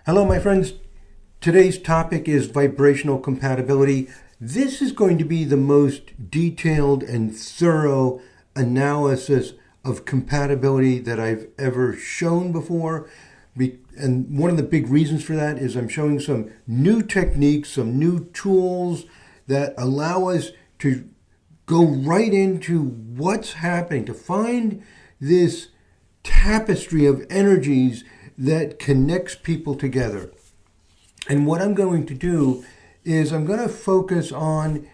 Hello, my friends. Today's topic is vibrational compatibility. This is going to be the most detailed and thorough analysis of compatibility that I've ever shown before. And one of the big reasons for that is I'm showing some new techniques, some new tools that allow us to go right into what's happening, to find this tapestry of energies that connects people together. And what I'm going to do is I'm going to focus on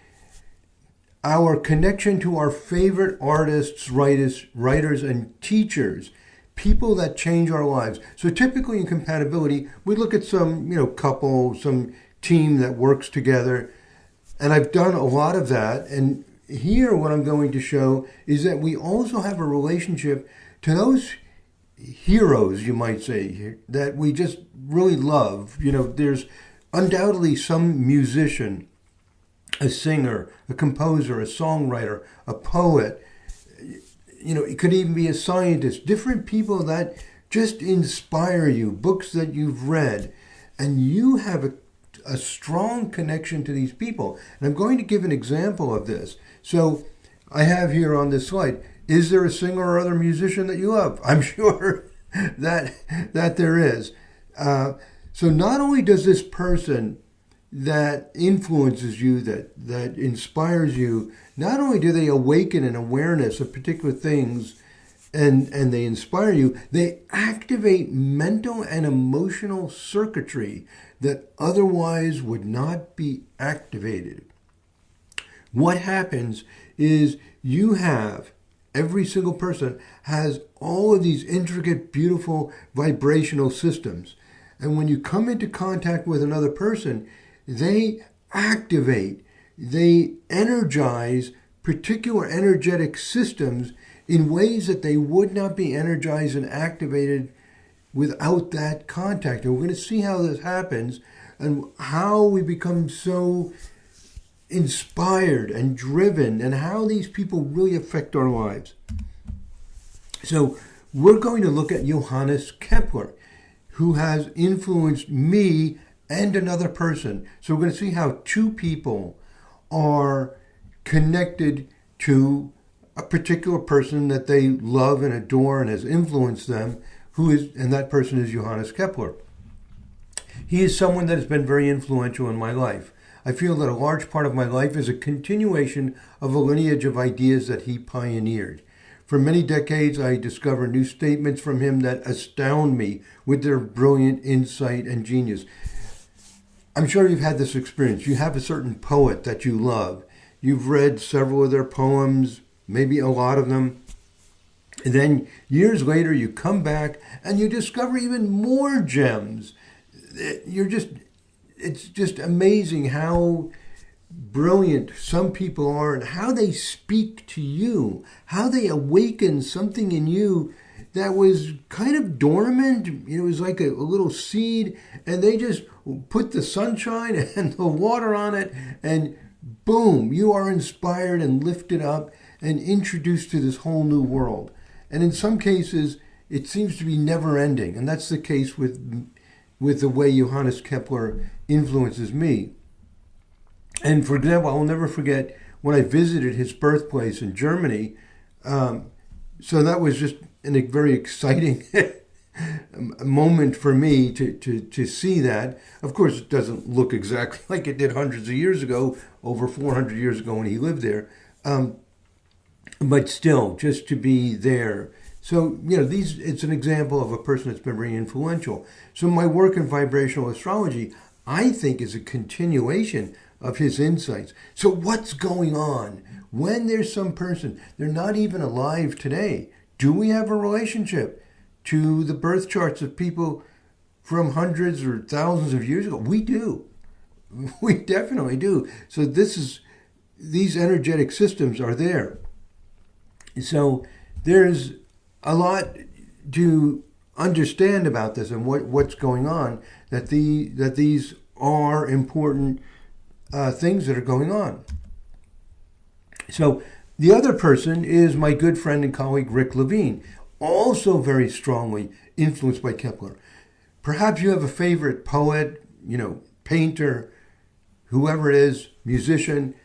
our connection to our favorite artists, writers, and teachers, people that change our lives. So typically in compatibility, we look at some, couple, some team that works together. And I've done a lot of that. And here what I'm going to show is that we also have a relationship to those heroes, you might say, that we just really love. There's undoubtedly some musician, a singer, a composer, a songwriter, a poet, it could even be a scientist, different people that just inspire you, books that you've read, and you have a strong connection to these people. And I'm going to give an example of this. So I have here on this slide, is there a singer or other musician that you love? I'm sure that there is. So not only does this person that influences you, that inspires you, not only do they awaken an awareness of particular things and they inspire you, they activate mental and emotional circuitry that otherwise would not be activated. What happens is every single person has all of these intricate, beautiful vibrational systems. And when you come into contact with another person, they activate, they energize particular energetic systems in ways that they would not be energized and activated without that contact. And we're going to see how this happens and how we become so inspired and driven and how these people really affect our lives. So we're going to look at Johannes Kepler, who has influenced me and another person. So we're going to see how two people are connected to a particular person that they love and adore and has influenced them, and that person is Johannes Kepler. He is someone that has been very influential in my life. I feel that a large part of my life is a continuation of a lineage of ideas that he pioneered. For many decades, I discover new statements from him that astound me with their brilliant insight and genius. I'm sure you've had this experience. You have a certain poet that you love. You've read several of their poems, maybe a lot of them. And then years later, you come back and you discover even more gems. It's just amazing how brilliant some people are and how they speak to you, how they awaken something in you that was kind of dormant. It was like a little seed, and they just put the sunshine and the water on it, and boom, you are inspired and lifted up and introduced to this whole new world. And in some cases, it seems to be never ending, and that's the case with the way Johannes Kepler influences me. And for example, I'll never forget when I visited his birthplace in Germany. So that was just a very exciting moment for me to see that. Of course, it doesn't look exactly like it did hundreds of years ago, over 400 years ago when he lived there. But still, just to be there. So, it's an example of a person that's been very influential. So my work in vibrational astrology, I think, is a continuation of his insights. So what's going on when there's some person, they're not even alive today? Do we have a relationship to the birth charts of people from hundreds or thousands of years ago? We do. We definitely do. So these energetic systems are there. So there's a lot to understand about this and what's going on, that these are important things that are going on. So the other person is my good friend and colleague, Rick Levine, also very strongly influenced by Kepler. Perhaps you have a favorite poet, painter, whoever it is, musician,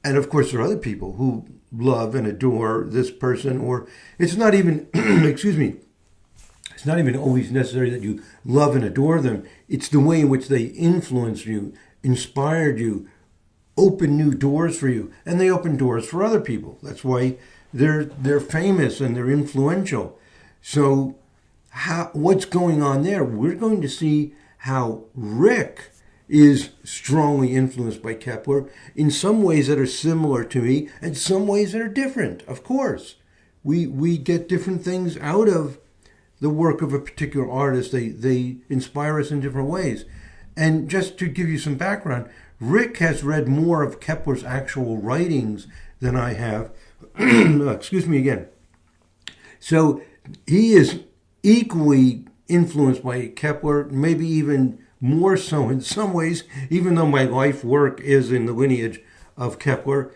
and of course there are other people who love and adore this person, or it's not even, excuse me, it's not even always necessary that you love and adore them. It's the way in which they influenced you, inspired you, opened new doors for you, and they open doors for other people. That's why they're famous and they're influential. So what's going on there? We're going to see how Rick is strongly influenced by Kepler in some ways that are similar to me and some ways that are different. Of course, we get different things out of the work of a particular artist. They inspire us in different ways. And just to give you some background, Rick has read more of Kepler's actual writings than I have. Excuse me again. So he is equally influenced by Kepler, maybe even more so in some ways, even though my life work is in the lineage of Kepler.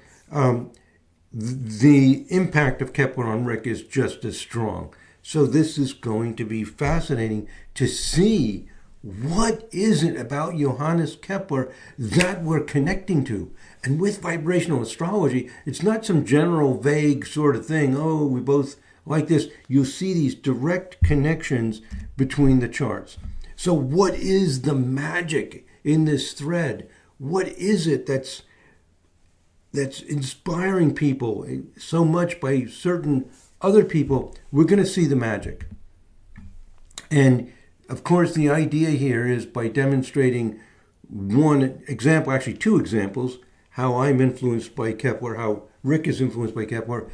The impact of Kepler on Rick is just as strong. So this is going to be fascinating to see what is it about Johannes Kepler that we're connecting to. And with vibrational astrology, it's not some general vague sort of thing, oh, we both like this. You'll see these direct connections between the charts. So what is the magic in this thread? What is it that's inspiring people so much by certain other people? We're going to see the magic. And of course, the idea here is by demonstrating one example, actually two examples, how I'm influenced by Kepler, how Rick is influenced by Kepler.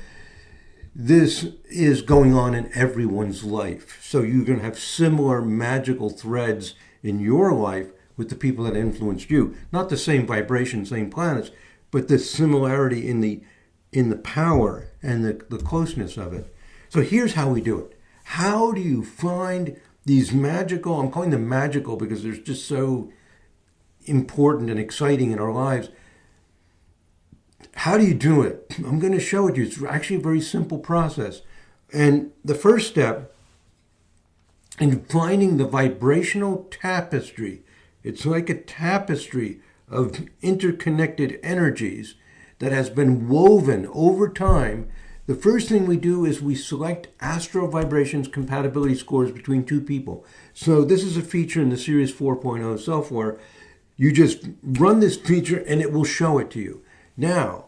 This is going on in everyone's life. So you're going to have similar magical threads in your life with the people that influenced you. Not the same vibration, same planets, but the similarity in the power and the closeness of it. So here's how we do it. How do you find these magical, I'm calling them magical because they're just so important and exciting in our lives. How do you do it? I'm going to show it to you. It's actually a very simple process. And the first step in finding the vibrational tapestry, it's like a tapestry of interconnected energies that has been woven over time. The first thing we do is we select astro vibrations compatibility scores between two people. So this is a feature in the Series 4.0 software. You just run this feature and it will show it to you. Now,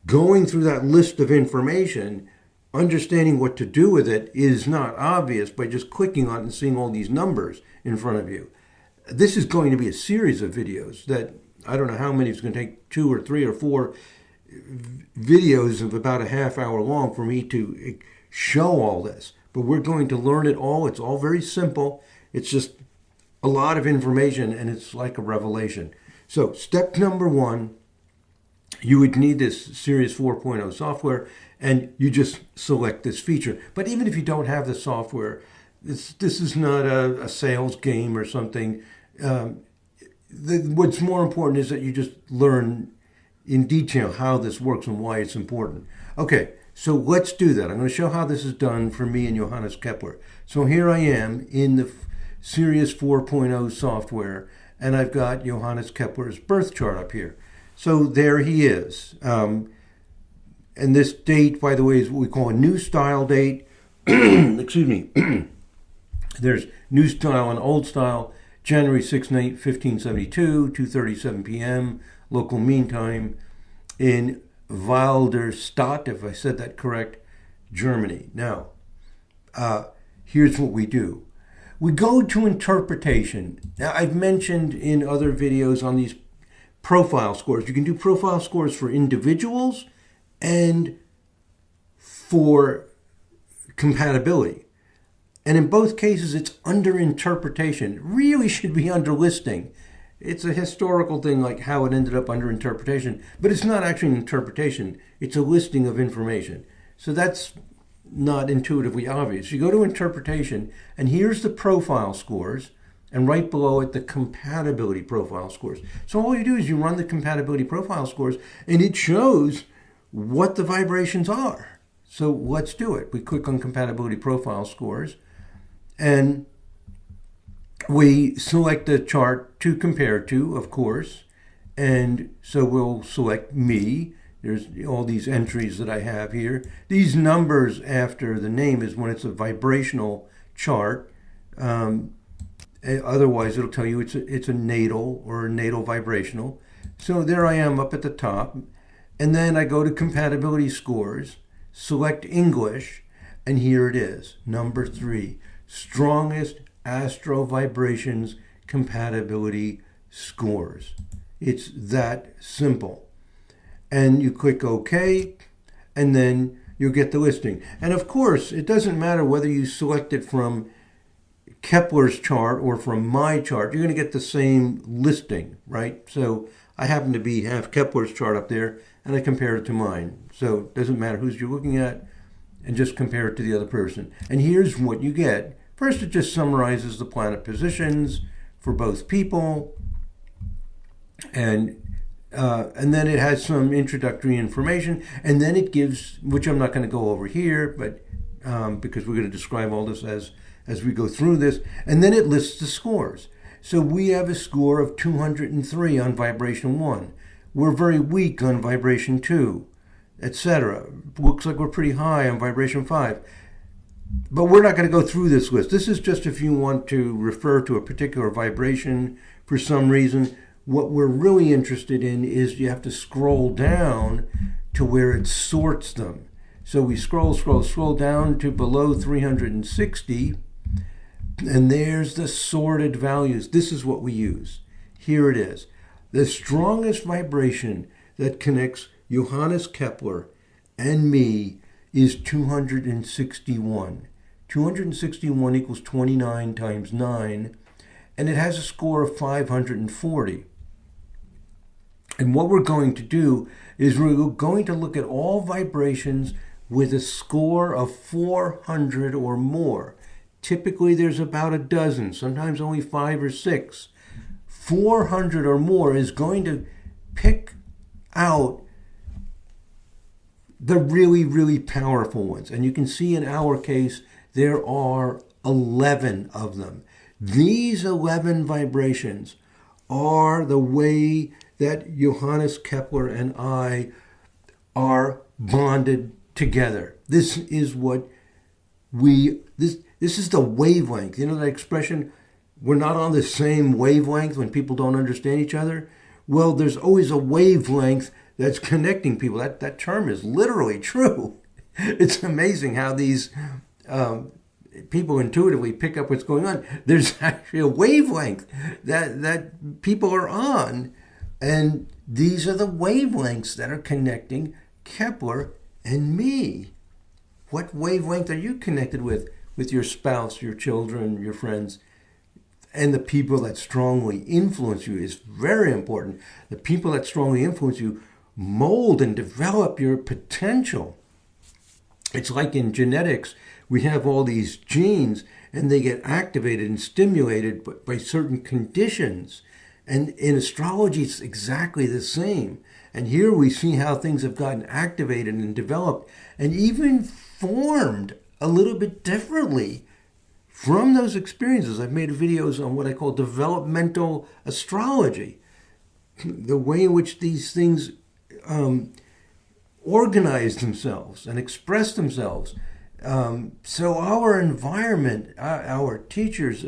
going through that list of information, understanding what to do with it is not obvious by just clicking on it and seeing all these numbers in front of you. This is going to be a series of videos that I don't know how many. It's going to take 2 or 3 or 4 videos of about a half hour long for me to show all this. But we're going to learn it all. It's all very simple. It's just a lot of information and it's like a revelation. So step number 1, you would need this Series 4.0 software and you just select this feature. But even if you don't have the software, this is not a sales game or something. What's more important is that you just learn in detail how this works and why it's important. Okay, so let's do that. I'm going to show how this is done for me and Johannes Kepler. So here I am in the Series 4.0 software, and I've got Johannes Kepler's birth chart up here. So there he is. And this date, by the way, is what we call a new style date. Excuse me. There's new style and old style. January 6, 1572, 2:37 p.m., local mean time in Walderstadt, if I said that correct, Germany. Now, here's what we do. We go to interpretation. Now, I've mentioned in other videos on these profile scores. You can do profile scores for individuals and for compatibility. And in both cases, it's under interpretation. It really should be under listing. It's a historical thing like how it ended up under interpretation, but it's not actually an interpretation. It's a listing of information. So that's not intuitively obvious. You go to interpretation, and here's the profile scores, and right below it, the compatibility profile scores. So all you do is you run the compatibility profile scores, and it shows what the vibrations are. So let's do it. We click on compatibility profile scores, and We select a chart to compare to, of course, and so we'll select me. There's all these entries that I have here. These numbers after the name is when it's a vibrational chart. Otherwise, it'll tell you it's a natal or a natal vibrational. So there I am up at the top. And then I go to compatibility scores, select English, and here it is, number 3, strongest astro vibrations compatibility scores. It's that simple. And you click OK, and then you'll get the listing. And of course, it doesn't matter whether you select it from Kepler's chart or from my chart, you're going to get the same listing, right? So I happen to have Kepler's chart up there, and I compare it to mine. So it doesn't matter who's you're looking at, and just compare it to the other person. And here's what you get. First, it just summarizes the planet positions for both people, and then it has some introductory information, and then it gives, which I'm not going to go over here, but because we're going to describe all this as we go through this, and then it lists the scores. So we have a score of 203 on vibration 1. We're very weak on vibration 2, etc. Looks like we're pretty high on vibration 5. But we're not going to go through this list. This is just if you want to refer to a particular vibration for some reason. What we're really interested in is you have to scroll down to where it sorts them. So we scroll down to below 360, and there's the sorted values. This is what we use. Here it is. The strongest vibration that connects Johannes Kepler and me is 261. 261 equals 29 times 9, and it has a score of 540. And what we're going to do is we're going to look at all vibrations with a score of 400 or more. Typically there's about a dozen, sometimes only 5 or 6. 400 or more is going to pick out the really, really powerful ones. And you can see in our case, there are 11 of them. These 11 vibrations are the way that Johannes Kepler and I are bonded together. This is what this is the wavelength. You know that expression, we're not on the same wavelength when people don't understand each other? Well, there's always a wavelength that's connecting people. That term is literally true. It's amazing how these people intuitively pick up what's going on. There's actually a wavelength that people are on, and these are the wavelengths that are connecting Kepler and me. What wavelength are you connected with your spouse, your children, your friends? And the people that strongly influence you is very important. The people that strongly influence you mold and develop your potential. It's like in genetics, we have all these genes and they get activated and stimulated by certain conditions. And in astrology, it's exactly the same. And here we see how things have gotten activated and developed and even formed a little bit differently from those experiences. I've made videos on what I call developmental astrology, the way in which these things organize themselves and express themselves. So our environment, our teachers,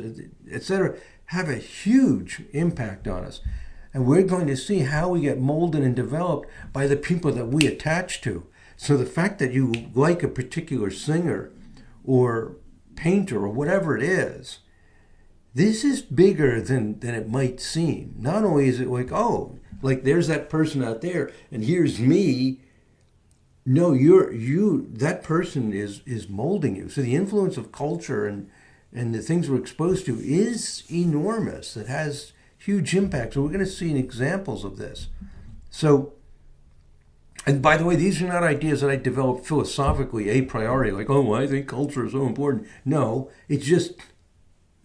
etc., have a huge impact on us. And we're going to see how we get molded and developed by the people that we attach to. So the fact that you like a particular singer or painter or whatever it is, this is bigger than it might seem. Not only is it like, oh, like there's that person out there and here's me. No, that person is molding you. So the influence of culture and the things we're exposed to is enormous. It has huge impact. So we're going to see examples of this. So, and by the way, these are not ideas that I developed philosophically a priori, like, oh, I think culture is so important. No, it's just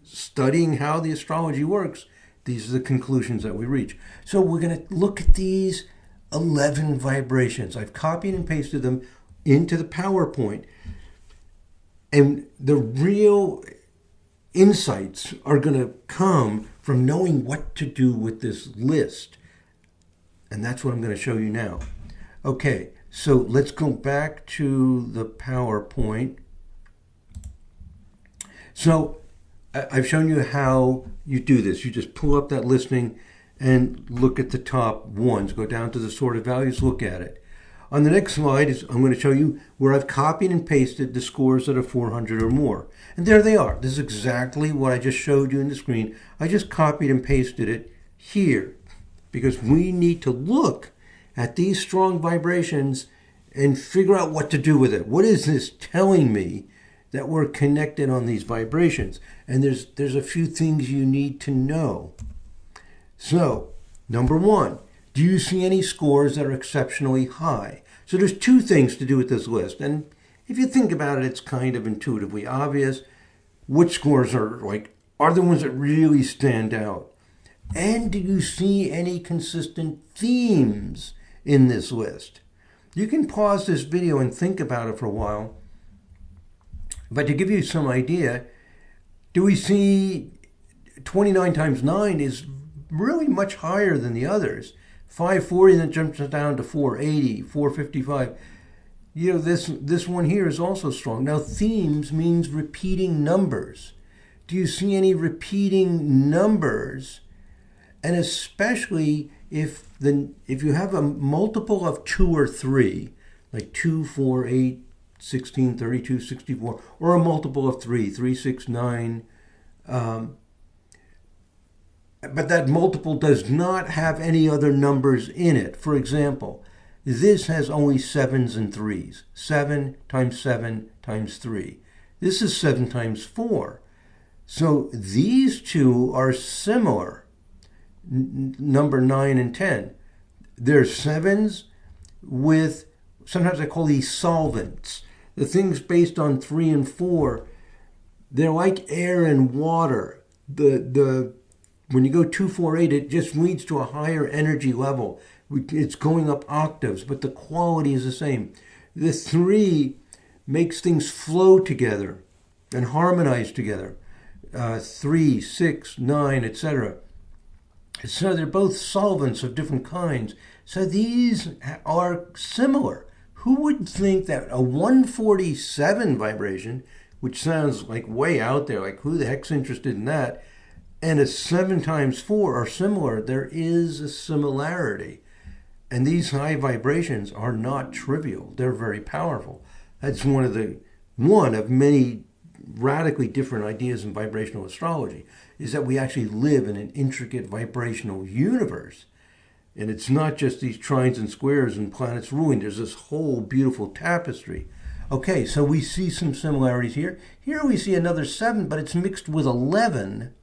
studying how the astrology works. These are the conclusions that we reach. So we're going to look at these 11 vibrations. I've copied and pasted them into the PowerPoint. And the real insights are going to come from knowing what to do with this list. And that's what I'm going to show you now. Okay, so let's go back to the PowerPoint. So I've shown you how you do this. You just pull up that listing and look at the top ones. Go down to the sorted values, look at it. On the next slide, I'm going to show you where I've copied and pasted the scores that are 400 or more. And there they are. This is exactly what I just showed you in the screen. I just copied and pasted it here because we need to look at these strong vibrations and figure out what to do with it. What is this telling me that we're connected on these vibrations? And there's a few things you need to know. So, number one, do you see any scores that are exceptionally high? So there's two things to do with this list. And if you think about it, it's kind of intuitively obvious. Which scores are the ones that really stand out? And do you see any consistent themes in this list? You can pause this video and think about it for a while. But to give you some idea, do we see 29 times 9 is really much higher than the others? 540, then jumps down to 480, 455. You know, this one here is also strong. Now, themes means repeating numbers. Do you see any repeating numbers? And especially if you have a multiple of 2 or 3, like 2, 4, 8, 16, 32, 64, or a multiple of 3, 3, 6, 9, but that multiple does not have any other numbers in it. For example, this has only 7s and 3s. 7 times 7 times 3. This is 7 times 4. So these two are similar, number 9 and 10. They're 7s with, sometimes I call these solvents. The things based on 3 and 4, they're like air and water. When you go 2, 4, 8, it just leads to a higher energy level. It's going up octaves, but the quality is the same. The 3 makes things flow together and harmonize together. 3, 6, 9, etc. So they're both solvents of different kinds. So these are similar. Who would think that a 147 vibration, which sounds like way out there, like who the heck's interested in that, and a 7 times 4 are similar? There is a similarity. And these high vibrations are not trivial. They're very powerful. That's one of many radically different ideas in vibrational astrology, is that we actually live in an intricate vibrational universe. And it's not just these trines and squares and planets ruling. There's this whole beautiful tapestry. Okay, so we see some similarities here. Here we see another 7, but it's mixed with 11.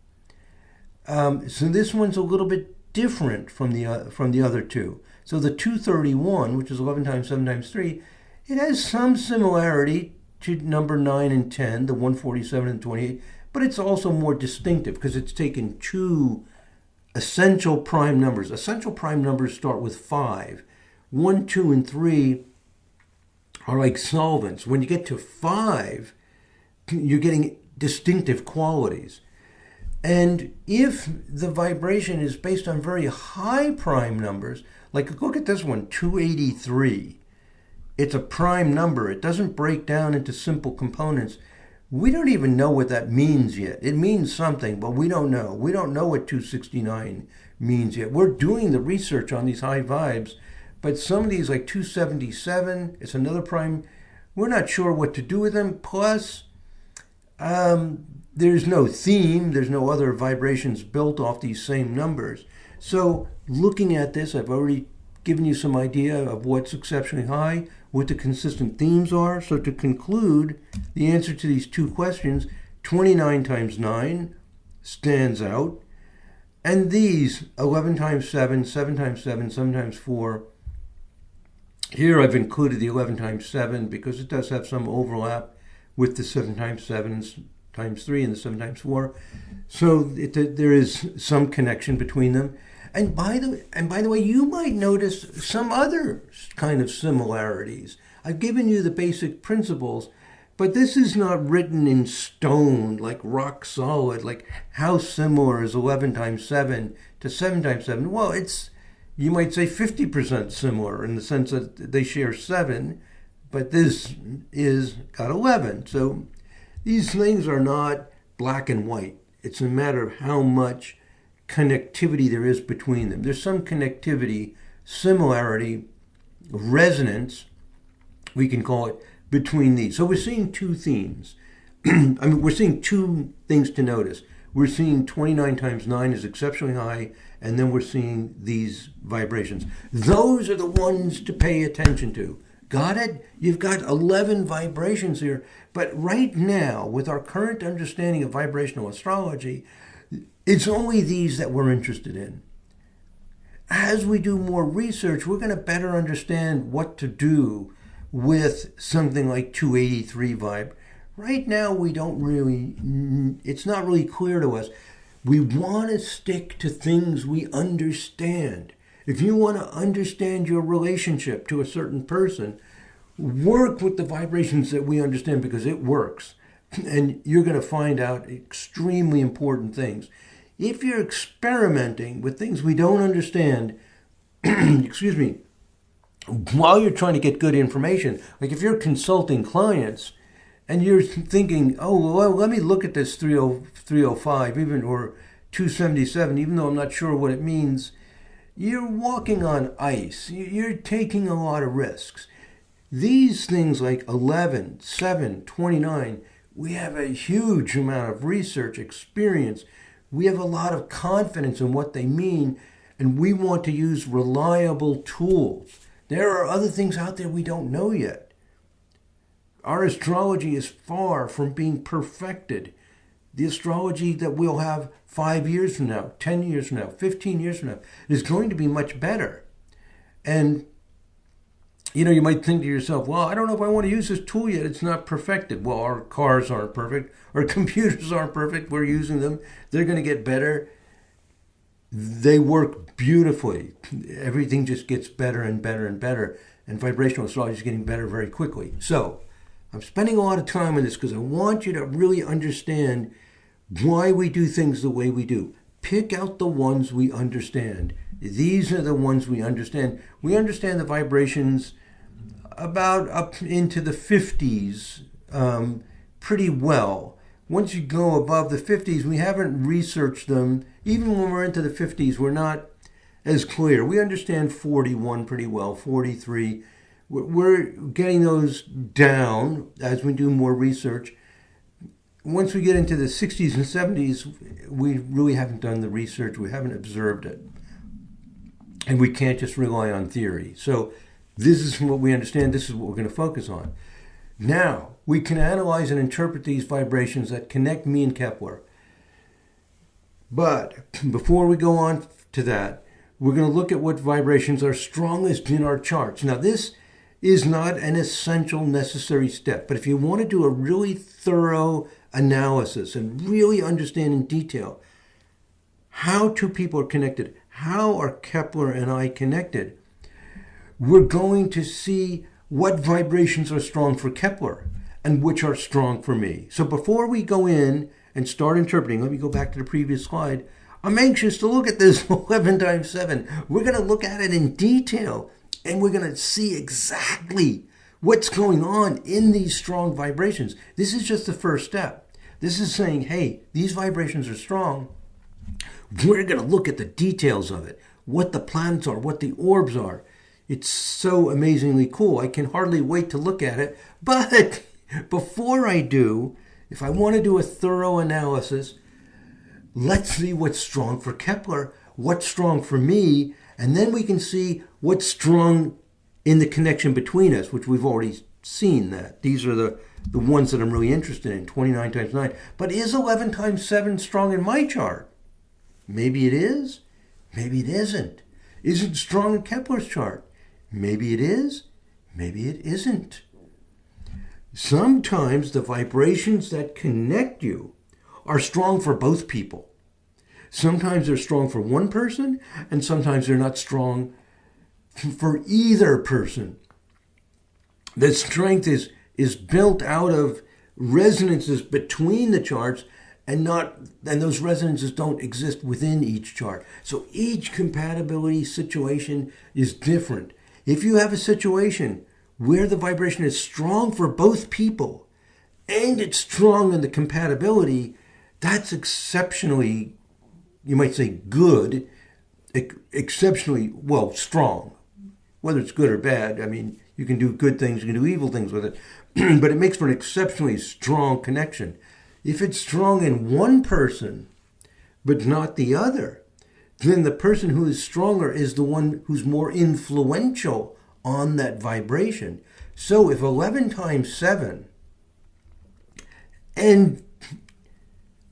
So this one's a little bit different from the other two. So the 231, which is 11 times 7 times 3, it has some similarity to number 9 and 10, the 147 and 28, but it's also more distinctive because it's taken two essential prime numbers. Essential prime numbers start with 5. 1, 2, and 3 are like solvents. When you get to 5, you're getting distinctive qualities. And if the vibration is based on very high prime numbers, like look at this one, 283. It's a prime number. It doesn't break down into simple components. We don't even know what that means yet. It means something, but we don't know. We don't know what 269 means yet. We're doing the research on these high vibes, but some of these, like 277, it's another prime. We're not sure what to do with them. Plus, there's no theme. There's no other vibrations built off these same numbers. So looking at this, I've already given you some idea of what's exceptionally high, what the consistent themes are. So to conclude, the answer to these two questions, 29 times 9 stands out. And these, 11 times 7, 7 times 7, 7 times 4, here I've included the 11 times 7 because it does have some overlap with the 7 times 7 times 3 and the 7 times 4. So there is some connection between them. And by the way, you might notice some other kind of similarities. I've given you the basic principles, But this is not written in stone, like rock solid, like how similar is 11 times 7 to 7 times 7? Well, it's, you might say 50% similar in the sense that they share 7, but this is got 11. So these things are not black and white. It's a matter of how much connectivity there is between them. There's some connectivity, similarity, resonance, we can call it, between these. So we're seeing two themes. We're seeing two things to notice. We're seeing 29 times 9 is exceptionally high, and then we're seeing these vibrations. Those are the ones to pay attention to. Got it? You've got 11 vibrations here. But right now, with our current understanding of vibrational astrology, it's only these that we're interested in. As we do more research, we're going to better understand what to do with something like 283 vibe. Right now, we don't really, it's not really clear to us. We want to stick to things we understand. If you want to understand your relationship to a certain person, work with the vibrations that we understand because it works. And you're going to find out extremely important things. If you're experimenting with things we don't understand, excuse me, while you're trying to get good information, like if you're consulting clients and you're thinking, oh, well, let me look at this 305 even or 277, even though I'm not sure what it means, you're walking on ice. You're taking a lot of risks. These things like 11, 7, 29, we have a huge amount of research experience. We have a lot of confidence in what they mean, and we want to use reliable tools. There are other things out there we don't know yet. Our astrology is far from being perfected. The astrology that we'll have 5 years from now, 10 years from now, 15 years from now is going to be much better. And, you might think to yourself, well, I don't know if I want to use this tool yet. It's not perfected. Well, our cars aren't perfect. Our computers aren't perfect. We're using them. They're going to get better. They work beautifully. Everything just gets better and better and better. And vibrational astrology is getting better very quickly. So I'm spending a lot of time on this because I want you to really understand why we do things the way we do. Pick out the ones we understand. These are the ones we understand. We understand the vibrations about up into the 50s pretty well. Once you go above the 50s, we haven't researched them. Even when we're into the 50s, we're not as clear. We understand 41 pretty well, 43. We're getting those down as we do more research. Once we get into the 60s and 70s, we really haven't done the research. We haven't observed it. And we can't just rely on theory. So this is what we understand. This is what we're going to focus on. Now, we can analyze and interpret these vibrations that connect me and Kepler. But before we go on to that, we're going to look at what vibrations are strongest in our charts. Now, this is not an essential, necessary step. But if you want to do a really thorough analysis and really understand in detail how two people are connected, how are Kepler and I connected, we're going to see what vibrations are strong for Kepler and which are strong for me. So before we go in and start interpreting, let me go back to the previous slide. I'm anxious to look at this 11 times 7. We're going to look at it in detail, and we're going to see exactly what's going on in these strong vibrations. This is just the first step. This is saying, hey, these vibrations are strong. We're going to look at the details of it, what the planets are, what the orbs are. It's so amazingly cool. I can hardly wait to look at it. But before I do, if I want to do a thorough analysis, let's see what's strong for Kepler, what's strong for me, and then we can see what's strong in the connection between us, which we've already seen that. These are the ones that I'm really interested in, 29 times 9. But is 11 times 7 strong in my chart? Maybe it is. Maybe it isn't. Is it strong in Kepler's chart? Maybe it is. Maybe it isn't. Sometimes the vibrations that connect you are strong for both people. Sometimes they're strong for one person, and sometimes they're not strong for either person. The strength is built out of resonances between the charts, and those resonances don't exist within each chart. So each compatibility situation is different. If you have a situation where the vibration is strong for both people and it's strong in the compatibility, that's exceptionally, you might say, good, exceptionally, well, strong. Whether it's good or bad, I mean, you can do good things, you can do evil things with it, but it makes for an exceptionally strong connection. If it's strong in one person, but not the other, then the person who is stronger is the one who's more influential on that vibration. So if 11 times 7 and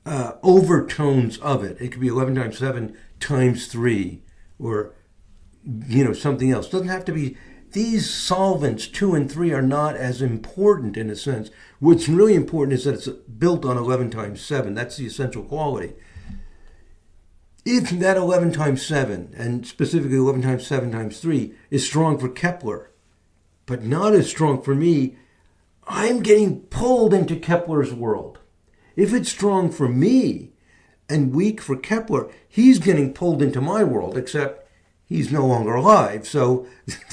overtones of it, it could be 11 times 7 times 3, or something else. It doesn't have to be. These solvents 2 and 3 are not as important in a sense. What's really important is that it's built on 11 times 7. That's the essential quality. If that 11 times 7, and specifically 11 times 7 times 3, is strong for Kepler, but not as strong for me, I'm getting pulled into Kepler's world. If it's strong for me and weak for Kepler, he's getting pulled into my world, except he's no longer alive, so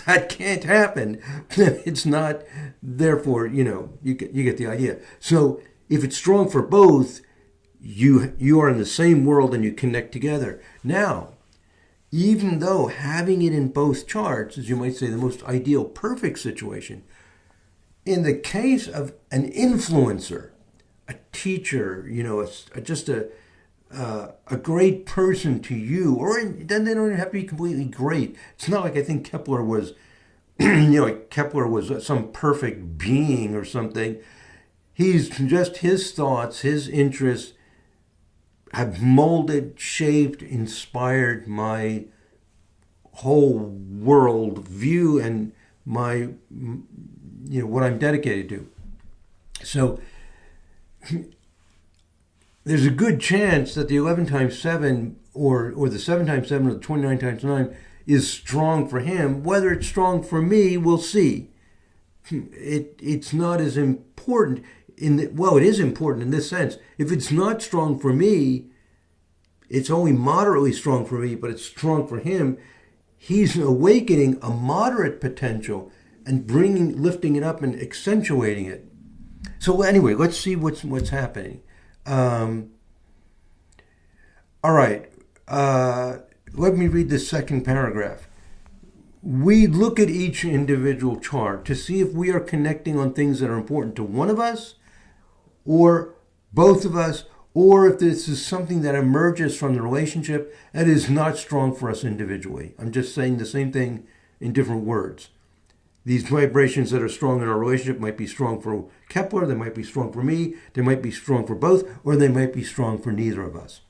that can't happen. It's not, therefore, you get the idea. So if it's strong for both, you are in the same world and you connect together. Now, even though having it in both charts is, you might say, the most ideal, perfect situation, in the case of an influencer, a teacher, just a great person to you, or then they don't even have to be completely great. It's not like I think Kepler was, Kepler was some perfect being or something. He's just, his thoughts, his interests have molded, shaped, inspired my whole world view and my, what I'm dedicated to. So there's a good chance that the 11 times 7 or the 7 times 7 or the 29 times 9 is strong for him. Whether it's strong for me, we'll see. It's not as important it is important in this sense. If it's not strong for me, it's only moderately strong for me, but it's strong for him. He's awakening a moderate potential and lifting it up and accentuating it. So anyway, let's see what's happening. All right. Let me read the second paragraph. We look at each individual chart to see if we are connecting on things that are important to one of us or both of us, or if this is something that emerges from the relationship that is not strong for us individually. I'm just saying the same thing in different words. These vibrations that are strong in our relationship might be strong for Kepler, they might be strong for me, they might be strong for both, or they might be strong for neither of us.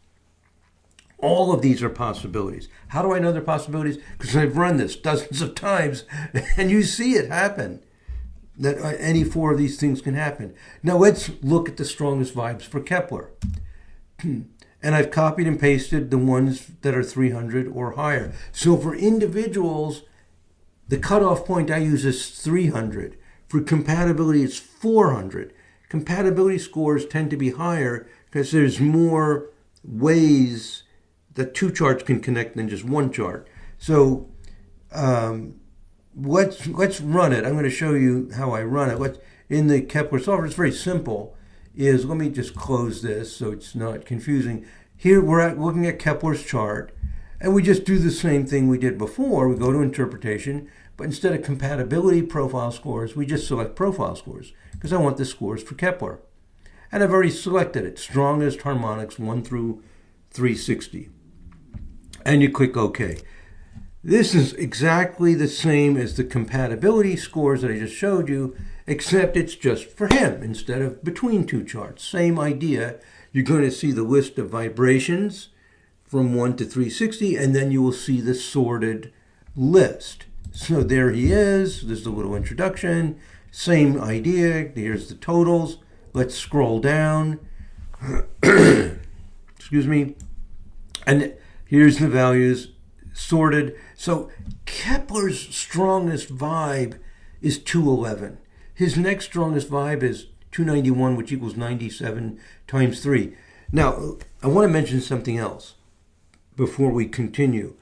All of these are possibilities. How do I know they're possibilities? Because I've run this dozens of times, and you see it happen, that any 4 of these things can happen. Now let's look at the strongest vibes for Kepler. And I've copied and pasted the ones that are 300 or higher. So for individuals, the cutoff point I use is 300. For compatibility, it's 400. Compatibility scores tend to be higher because there's more ways that 2 charts can connect than just 1 chart. So let's run it. I'm going to show you how I run it. In the Kepler software, it's very simple. Let me just close this so it's not confusing. Here we're looking at Kepler's chart, and we just do the same thing we did before. We go to interpretation, but instead of compatibility profile scores, we just select profile scores because I want the scores for Kepler. And I've already selected it, strongest harmonics 1 through 360. And you click OK. This is exactly the same as the compatibility scores that I just showed you, except it's just for him instead of between 2 charts. Same idea. You're going to see the list of vibrations from 1 to 360, and then you will see the sorted list. So there he is. There's a little introduction. Same idea. Here's the totals. Let's scroll down. Excuse me. And here's the values sorted. So Kepler's strongest vibe is 211. His next strongest vibe is 291, which equals 97 times 3. Now, I want to mention something else before we continue.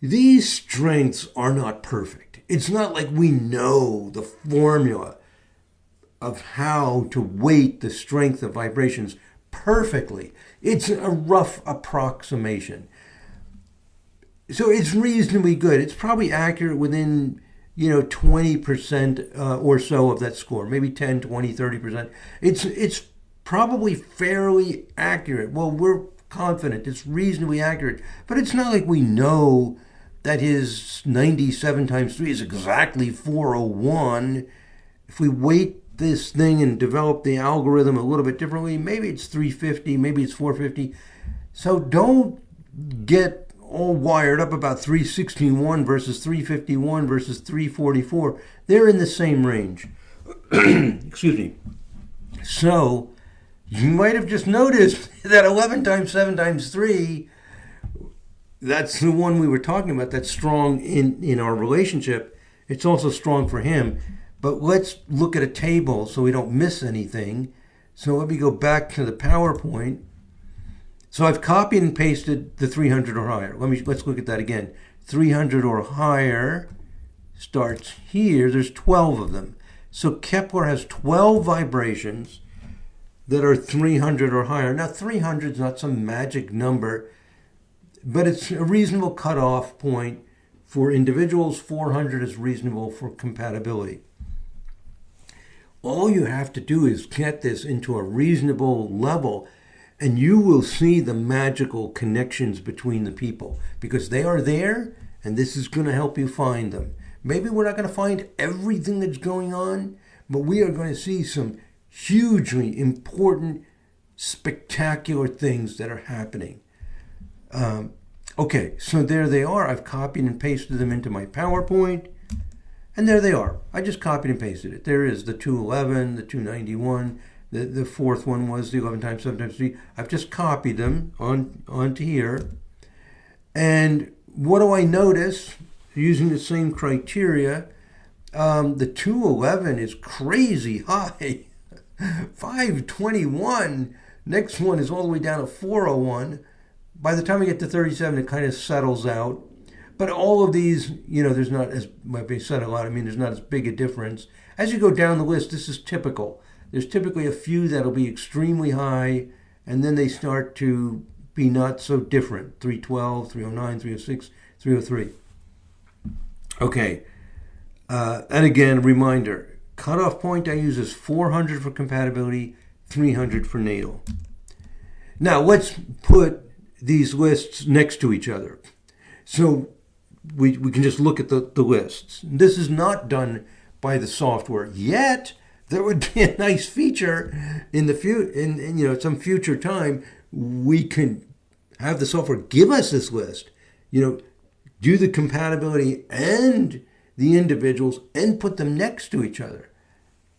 These strengths are not perfect. It's not like we know the formula of how to weight the strength of vibrations perfectly. It's a rough approximation. So it's reasonably good. It's probably accurate within 20% or so of that score, maybe 10, 20, 30%. It's probably fairly accurate. Well, we're confident it's reasonably accurate, but it's not like we know that his 97 times 3 is exactly 401. If we weight this thing and develop the algorithm a little bit differently, maybe it's 350, maybe it's 450. So don't get all wired up about 361 versus 351 versus 344. They're in the same range. Excuse me. So you might have just noticed that 11 times 7 times 3, that's the one we were talking about, that's strong in our relationship. It's also strong for him. But let's look at a table so we don't miss anything. So let me go back to the PowerPoint. So I've copied and pasted the 300 or higher. Let's look at that again. 300 or higher starts here. There's 12 of them. So Kepler has 12 vibrations that are 300 or higher. Now 300 is not some magic number, but it's a reasonable cutoff point for individuals. 400 is reasonable for compatibility. All you have to do is get this into a reasonable level, and you will see the magical connections between the people, because they are there, and this is going to help you find them. Maybe we're not going to find everything that's going on, but we are going to see some hugely important, spectacular things that are happening. Okay, so there they are. I've copied and pasted them into my PowerPoint. And there they are. I just copied and pasted it. There is the 211, the 291. The fourth one was the 11 times 7 times 3. I've just copied them onto here. And what do I notice using the same criteria? The 211 is crazy high. 521. Next one is all the way down to 401. By the time I get to 37, it kind of settles out. But all of these, there's not as, might be said a lot, there's not as big a difference. As you go down the list, this is typical. There's typically a few that'll be extremely high, and then they start to be not so different. 312, 309, 306, 303. Okay. And again, reminder, cutoff point I use is 400 for compatibility, 300 for natal. Now, let's put these lists next to each other. So we can just look at the lists. This is not done by the software yet. There would be a nice feature in the some future time. We can have the software give us this list. Do the compatibility and the individuals and put them next to each other.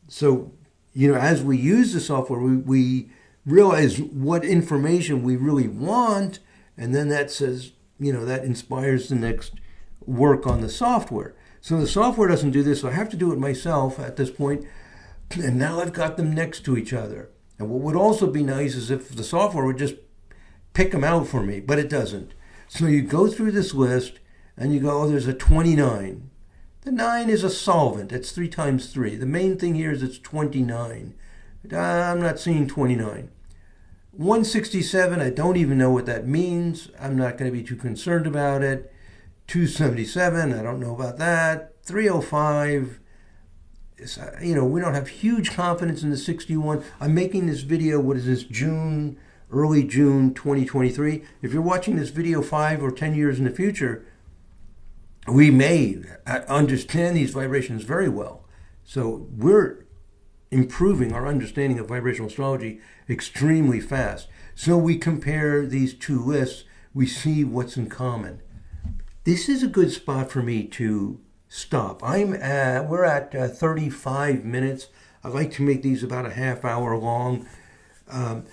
So as we use the software, we realize what information we really want, and then that says that inspires the next work on the software. So the software doesn't do this, so I have to do it myself at this point. And now I've got them next to each other. And what would also be nice is if the software would just pick them out for me, but it doesn't. So you go through this list and you go, there's a 29. The 9 is a solvent. It's 3 times 3. The main thing here is it's 29. I'm not seeing 29. 167, I don't even know what that means. I'm not going to be too concerned about it. 277, I don't know about that. 305, we don't have huge confidence in the 61. I'm making this video, early June 2023. If you're watching this video 5 or 10 years in the future, we may understand these vibrations very well. So we're improving our understanding of vibrational astrology extremely fast. So we compare these two lists, we see what's in common. This is a good spot for me to stop. We're at 35 minutes. I like to make these about a half hour long.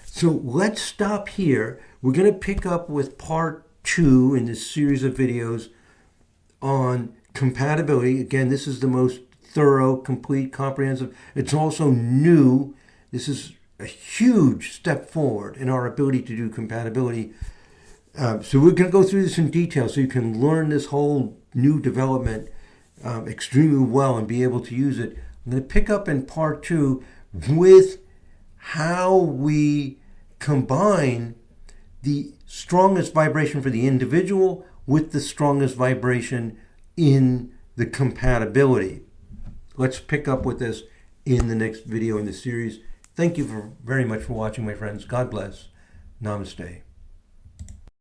So let's stop here. We're going to pick up with part 2 in this series of videos on compatibility. Again, this is the most thorough, complete, comprehensive. It's also new. This is a huge step forward in our ability to do compatibility. So we're going to go through this in detail so you can learn this whole new development extremely well and be able to use it. I'm going to pick up in part 2 with how we combine the strongest vibration for the individual with the strongest vibration in the compatibility. Let's pick up with this in the next video in the series. Thank you very much for watching, my friends. God bless. Namaste.